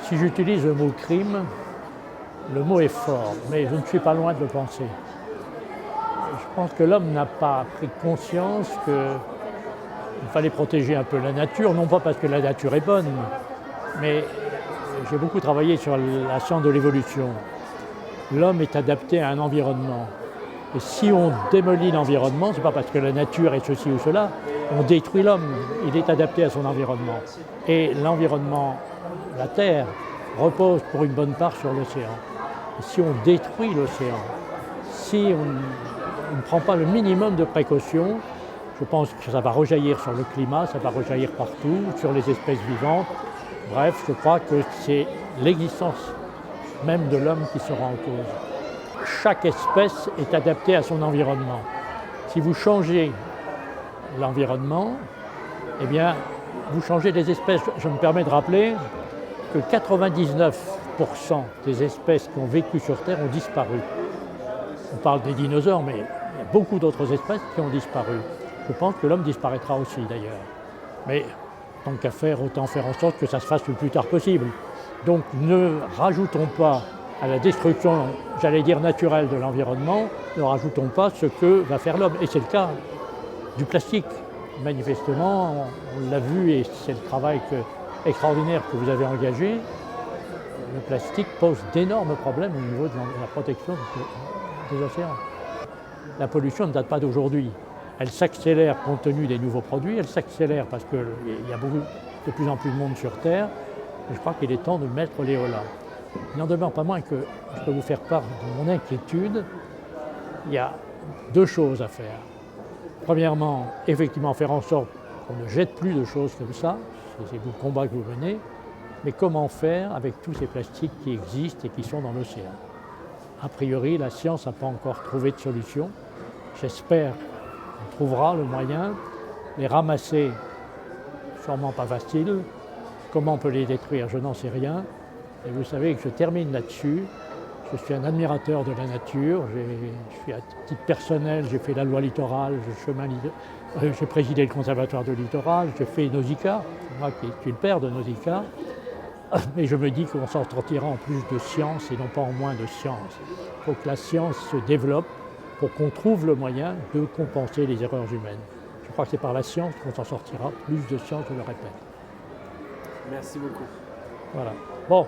Si j'utilise le mot crime, le mot est fort, mais je ne suis pas loin de le penser. Je pense que l'homme n'a pas pris conscience qu'il fallait protéger un peu la nature, non pas parce que la nature est bonne, mais j'ai beaucoup travaillé sur la science de l'évolution. L'homme est adapté à un environnement. Et si on démolit l'environnement, ce n'est pas parce que la nature est ceci ou cela, on détruit l'homme. Il est adapté à son environnement. Et l'environnement, la Terre, repose pour une bonne part sur l'océan. Et si on détruit l'océan, si on ne prend pas le minimum de précautions, je pense que ça va rejaillir sur le climat, ça va rejaillir partout, sur les espèces vivantes. Bref, je crois que c'est l'existence même de l'homme qui sera en cause. Chaque espèce est adaptée à son environnement. Si vous changez l'environnement, eh bien, vous changez les espèces. Je me permets de rappeler que 99% des espèces qui ont vécu sur Terre ont disparu. On parle des dinosaures, mais il y a beaucoup d'autres espèces qui ont disparu. Je pense que l'homme disparaîtra aussi, d'ailleurs. Mais tant qu'à faire, autant faire en sorte que ça se fasse le plus tard possible. Donc ne rajoutons pas à la destruction, j'allais dire naturelle, de l'environnement, ne rajoutons pas ce que va faire l'homme. Et c'est le cas du plastique. Manifestement, on l'a vu et c'est le travail extraordinaire que vous avez engagé. Le plastique pose d'énormes problèmes au niveau de la protection des océans. La pollution ne date pas d'aujourd'hui. Elle s'accélère compte tenu des nouveaux produits, elle s'accélère parce qu'il y a de plus en plus de monde sur Terre. Et je crois qu'il est temps de mettre les holà. Il n'en demeure pas moins que je peux vous faire part de mon inquiétude. Il y a deux choses à faire. Premièrement, effectivement faire en sorte qu'on ne jette plus de choses comme ça, c'est le combat que vous menez, mais comment faire avec tous ces plastiques qui existent et qui sont dans l'océan. A priori, la science n'a pas encore trouvé de solution. J'espère qu'on trouvera le moyen de les ramasser, sûrement pas facile. Comment on peut les détruire, je n'en sais rien. Et vous savez que je termine là-dessus. Je suis un admirateur de la nature. Je suis à titre personnel, j'ai fait la loi littorale, j'ai présidé le conservatoire du littoral, j'ai fait Nausicaa, moi qui suis le père de Nausicaa. Mais je me dis qu'on s'en sortira en plus de science et non pas en moins de science. Il faut que la science se développe pour qu'on trouve le moyen de compenser les erreurs humaines. Je crois que c'est par la science qu'on s'en sortira, plus de science, je le répète. Merci beaucoup. Voilà. Bon.